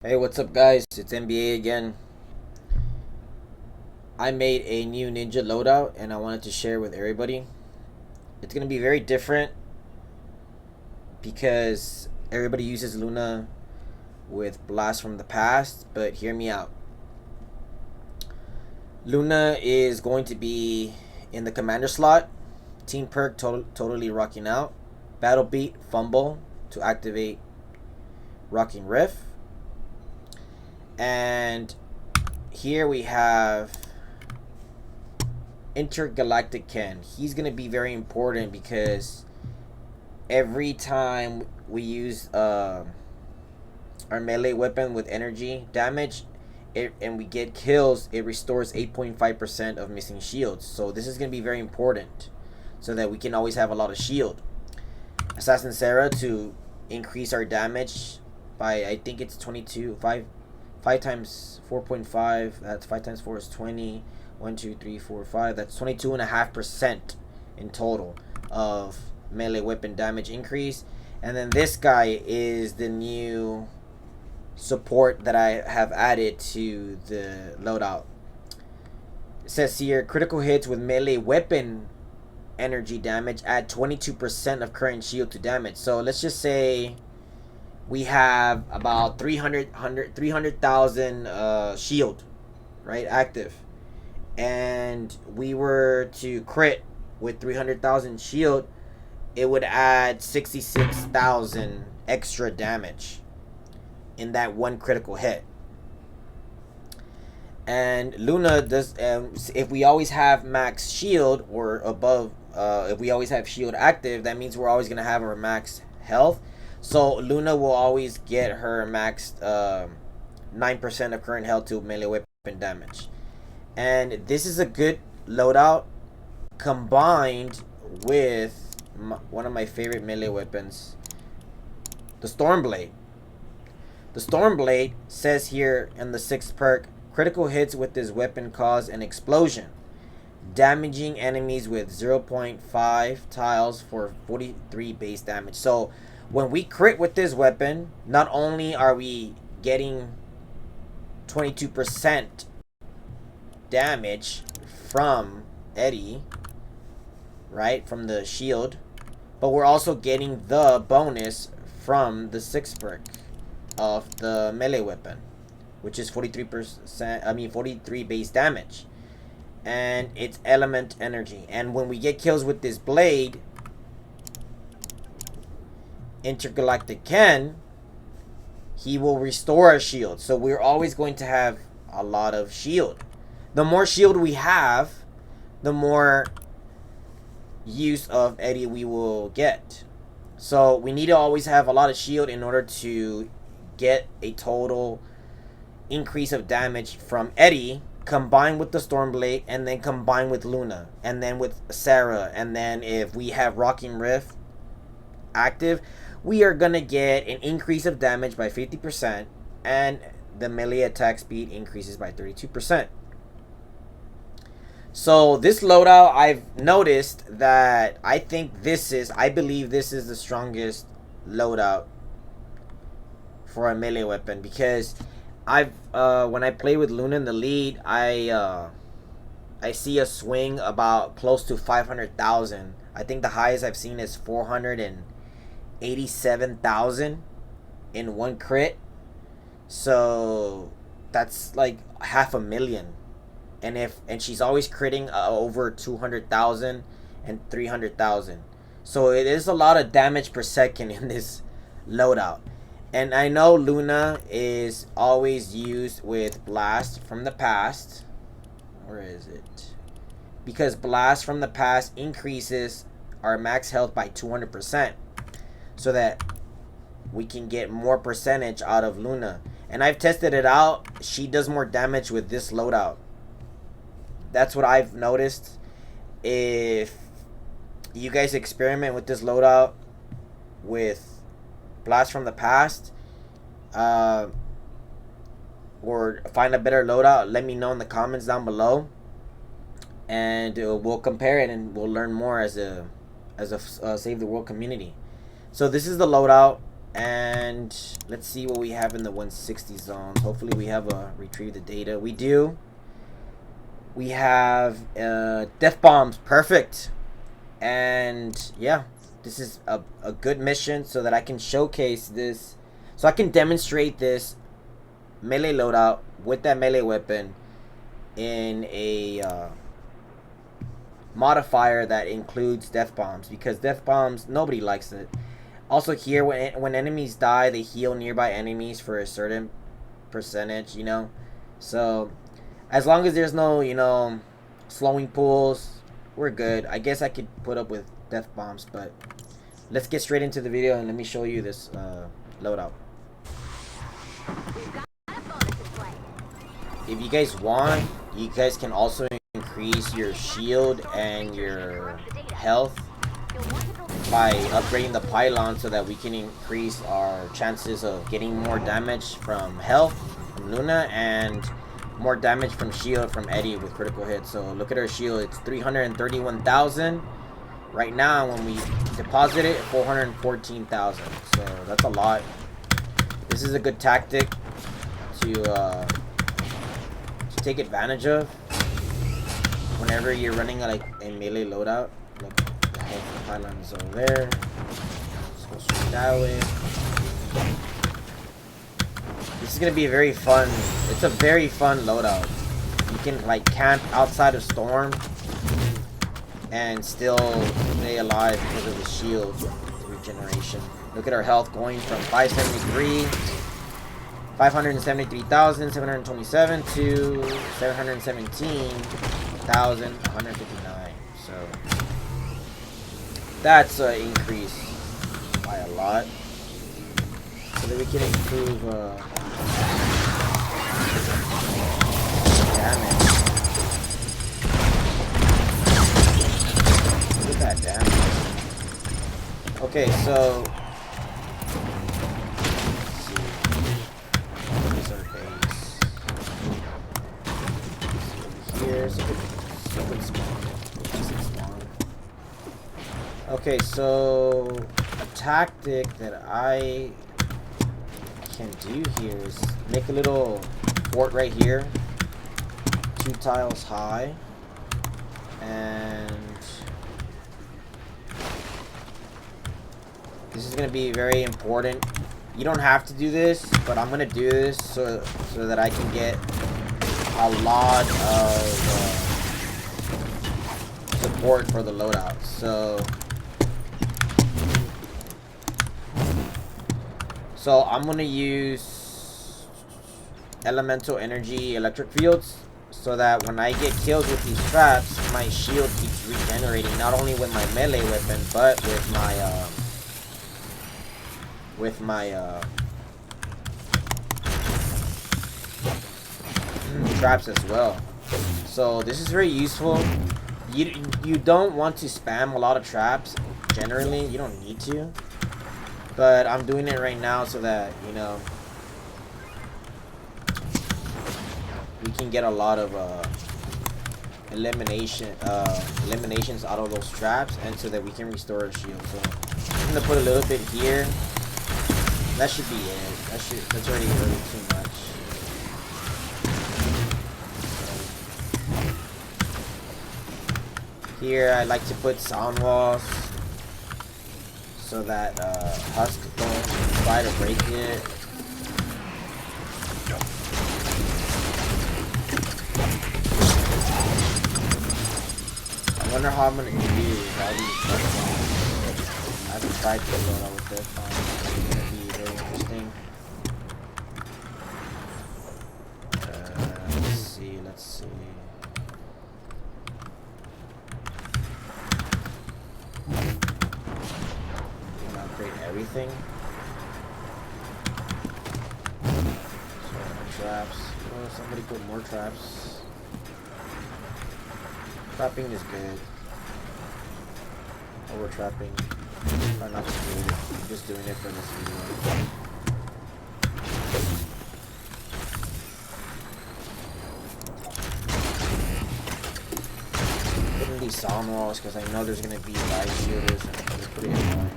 Hey, what's up, guys? It's NBA again. I made a new ninja loadout and I wanted to share with everybody. It's gonna be very different because everybody uses Luna with Blast from the past, but hear me out. Luna is going to be in the commander slot. Team Perk totally rocking out. Battle Beat Fumble to activate Rocking Riff. And here we have Intergalactic Ken. He's gonna be very important because every time we use our melee weapon with energy damage, and we get kills, it restores 8.5% of missing shields. So this is gonna be very important, so that we can always have a lot of shield. Assassin Sarah to increase our damage by, I think it's 22 5 times 4.5. That's 5 times 4 is 20. 1, 2, 3, 4, 5. That's 22.5% in total of melee weapon damage increase. And then this guy is the new support that I have added to the loadout. It says here, critical hits with melee weapon energy damage add 22% of current shield to damage. So let's just say we have about 300,000 shield, right, active, and we were to crit with 300,000 shield, it would add 66,000 extra damage in that one critical hit. And Luna does, if we always have max shield or above, if we always have shield active, that means we're always going to have our max health. So Luna will always get her maxed 9% of current health to melee weapon damage. And this is a good loadout combined with one of my favorite melee weapons, the Stormblade. The Stormblade says here in the 6th perk, critical hits with this weapon cause an explosion, damaging enemies with 0.5 tiles for 43 base damage. So when we crit with this weapon, not only are we getting 22% damage from Eddie, right, from the shield, but we're also getting the bonus from the 6th perk of the melee weapon, which is 43 base damage, and it's element energy. And when we get kills with this blade, Intergalactic Ken, he will restore our shield. So we're always going to have a lot of shield. The more shield we have, the more use of Eddie we will get. So we need to always have a lot of shield in order to get a total increase of damage from Eddie, combined with the Stormblade, and then combined with Luna, and then with Sarah, and then if we have Rockin Rift active, we are gonna get an increase of damage by 50%, and the melee attack speed increases by 32%. So this loadout, I've noticed that I believe this is the strongest loadout for a melee weapon, because I've when I play with Luna in the lead, I see a swing about close to 500,000. I think the highest I've seen is 487,000 in one crit. So that's like 500,000. And she's always critting over 200,000 and 300,000. So it is a lot of damage per second in this loadout. And I know Luna is always used with Blast from the past. Where is it? Because Blast from the past increases our max health by 200%, so that we can get more percentage out of Luna. And I've tested it out. She does more damage with this loadout. That's what I've noticed. If you guys experiment with this loadout with Blast from the past, or find a better loadout, let me know in the comments down below, and we'll compare it and we'll learn more as a Save the World community. So this is the loadout. And let's see what we have in the 160 zones. Hopefully we have retrieve the data. We do. We have death bombs. Perfect. And yeah, this is a good mission so that I can showcase this, so I can demonstrate this melee loadout with that melee weapon in a modifier that includes death bombs, because death bombs, nobody likes it. Also here, when enemies die, they heal nearby enemies for a certain percentage, you know. So as long as there's no, you know, slowing pools, we're good. I guess I could put up with death bombs, but let's get straight into the video and let me show you this loadout. If you guys want, you guys can also increase your shield and your health by upgrading the pylon so that we can increase our chances of getting more damage from health from Luna and more damage from shield from Eddie with critical hits. So look at our shield, it's 331,000 right now. When we deposit it, 414,000. So that's a lot. This is a good tactic to take advantage of whenever you're running like a melee loadout. Look, the health pylon is over there. Let's go straight that way. This is gonna be very fun. It's a very fun loadout. You can like camp outside of storm and still stay alive because of the shield regeneration. Look at our health going from 573,727 to 717,159. So that's an increase by a lot. So that we can improve damage. Look at that damage. Okay, so let's see. What is our base? Here, so good spawn. Decent spawn. Okay, so a tactic that I can do here is make a little fort right here, 2 tiles high, and this is going to be very important. You don't have to do this, but I'm going to do this so that I can get a lot of support for the loadout. So I'm gonna use elemental energy electric fields so that when I get killed with these traps, my shield keeps regenerating, not only with my melee weapon but with my traps as well. So this is very useful. You don't want to spam a lot of traps. Generally, you don't need to. But I'm doing it right now so that, you know, we can get a lot of eliminations out of those traps, and so that we can restore our shield. So I'm gonna put a little bit here. That should be it. That's already too much. Here I like to put sound walls, so that Husk don't try to break it. I wonder how I'm gonna use all these death bombs. I haven't tried to load out with death bombs. It's gonna be very interesting. Let's see. Everything. So more traps. Oh, somebody put more traps. Trapping is good. Over trapping. Try not to do it. I'm just doing it for this video. Putting these sound walls because I know there's gonna be live shooters and it's pretty annoying.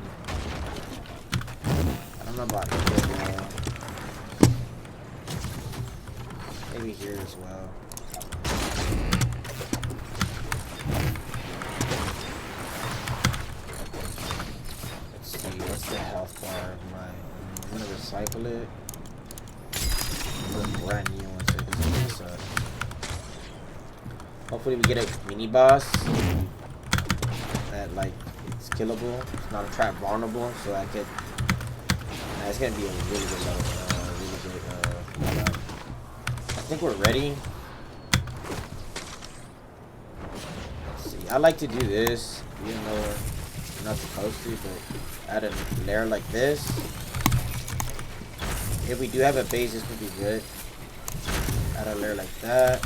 I don't about here. Maybe here as well. Let's see, what's the health bar of mine? I'm gonna recycle it. Put a brand new one so it doesn't mess up. Hopefully we get a mini boss that like it's killable. It's not a trap vulnerable, so I could. It's gonna be a really good loadout. I think we're ready. Let's see. I like to do this, even though we're not supposed to, but add a layer like this. If we do have a base, this would be good. Add a layer like that.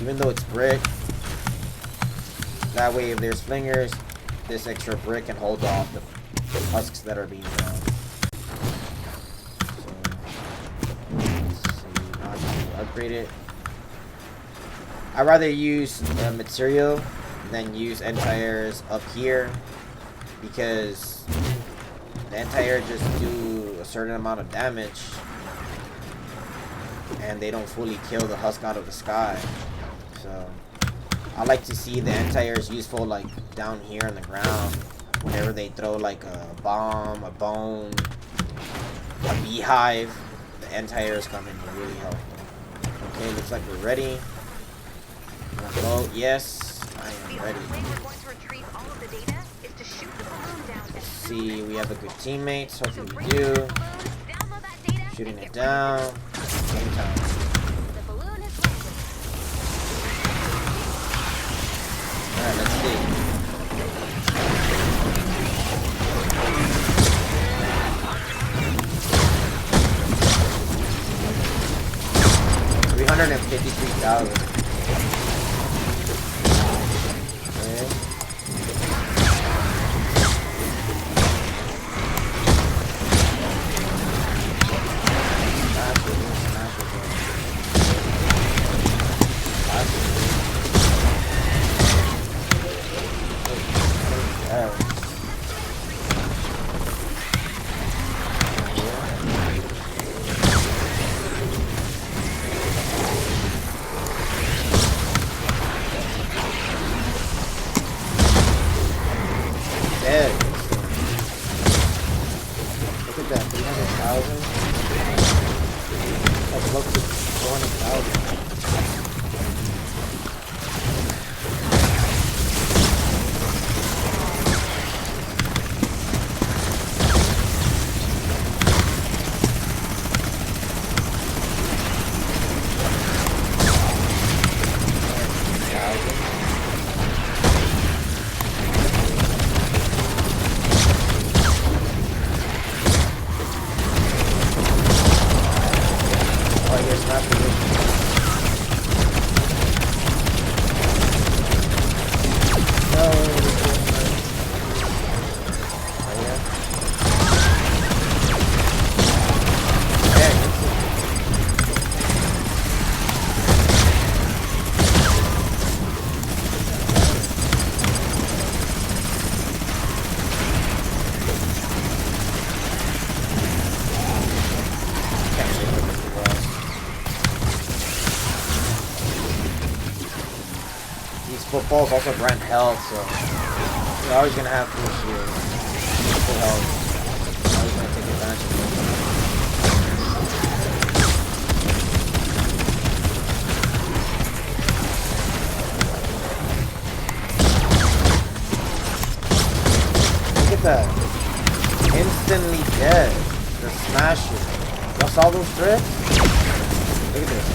Even though it's brick, that way if there's flingers, this extra brick can hold off the husks that are being thrown. So, let's see. Now I can upgrade it. I'd rather use material than use end tires up here, because the end tire just do a certain amount of damage and they don't fully kill the husk out of the sky. So I like to see the end tires useful like down here on the ground whenever they throw like a bomb, a bone, a beehive. The end tires come in really helpful. Okay, looks like we're ready. Oh yes, I am ready. Let's see, we have a good teammates. Hopefully we do. Shooting it down. Same time. Alright, let's see. $353,000. Look at that, 300,000. That's close to 400,000. Footballs also grant health, so you're always gonna have full shield, full health. You're always gonna take advantage of it. Look at that! Instantly dead. The smasher. Y'all saw those threats? Look at this.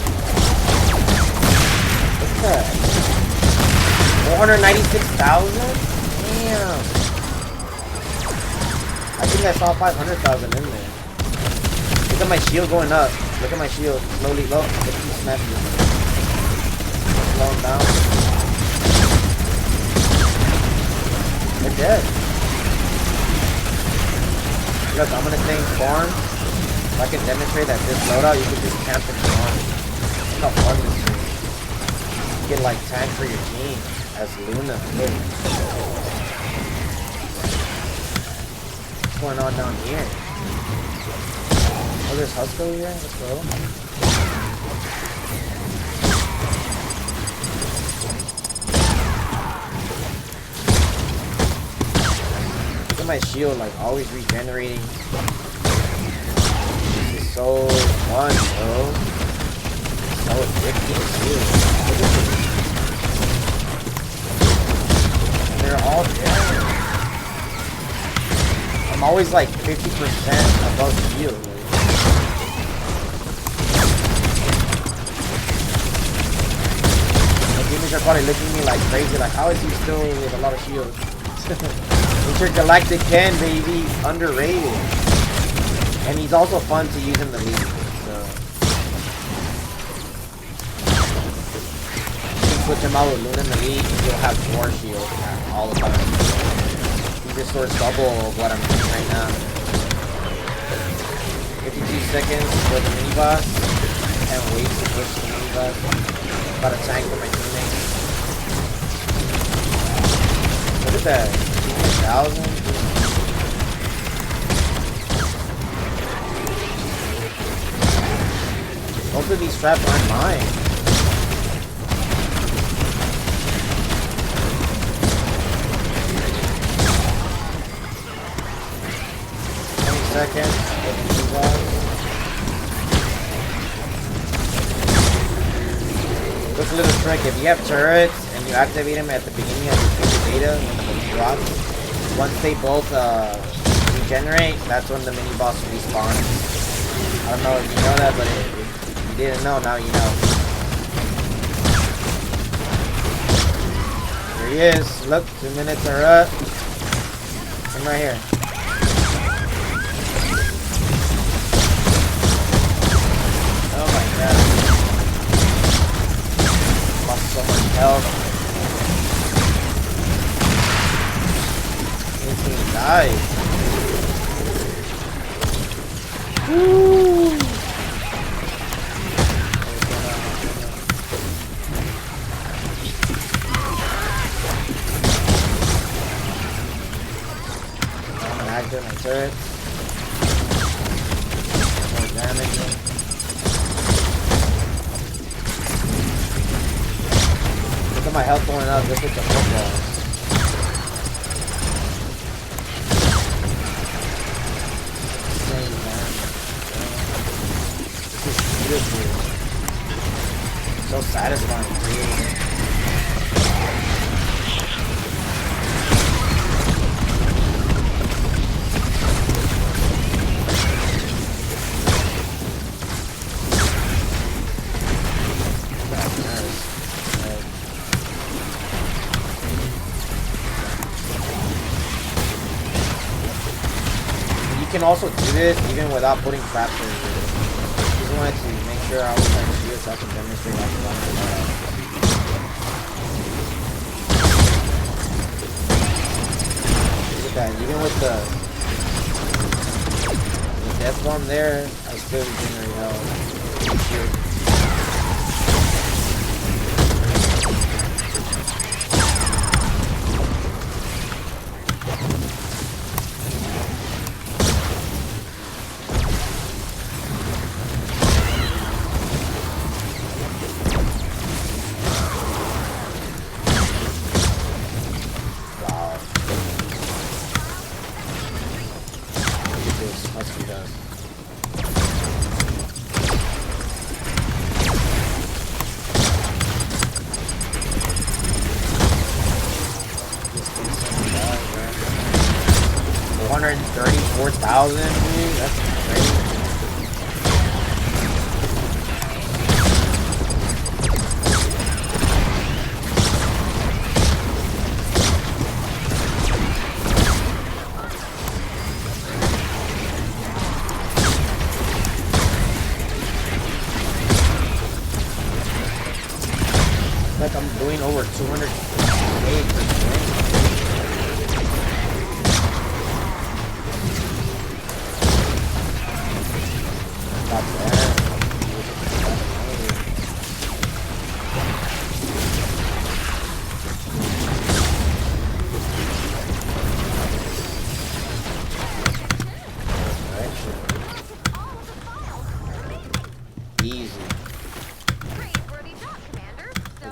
Look at that. 496,000? Damn. I think I saw 500,000 in there. Look at my shield going up. Look at my shield. Slowly low. Look at these smashes. Slow them down. They're dead. Look, I'm gonna stay in spawn. If I can demonstrate that this loadout, you can just camp in spawn. Look how fun this is. You can like tank for your team. As Luna. going on down here? Oh, there's Husk over here? Let's go. Look at my shield, like, always regenerating. This is so fun, bro. So addicting, too. Look at this. They're all there. I'm always like 50% above shield. The demons are probably looking at me like crazy, like how is he still with a lot of shield? Intergalactic Ken, baby, underrated. And he's also fun to use in the league. So you can switch him out with Luna in the league, he'll have more shield all the time. He just stores double of what I'm doing right now. 52 seconds for the mini boss. Can't wait to push the mini boss. Got a tank for my teammates. Look at that. 1,000. Most of these traps aren't mine. Seconds. Look, a little trick. If you have turrets and you activate them at the beginning of the beta when the mini drops, once they both regenerate, that's when the mini boss respawns. I don't know if you know that, but if you didn't know, now you know. Here he is. Look, 2 minutes are up. Come right here. Lost so much health. This thing died. Woo! I'm gonna activate my turret. More damage. Look at my health going up just with the footballs. Insane, man. This is beautiful. So satisfying, dude. You can also do this even without putting traps in it. Just wanted to make sure I was trying to do this so I can demonstrate how to run it. Look at that, even with the death bomb there, I still regenerate health. $134,000, dude. That's crazy. Like I'm doing over 200K per swing. Not bad.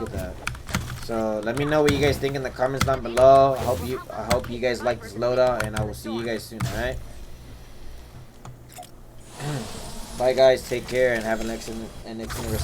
look at that. So let me know what you guys think in the comments down below. I hope you guys like this loadout, and I will see you guys soon. All right. Bye guys. Take care and have an excellent rest of your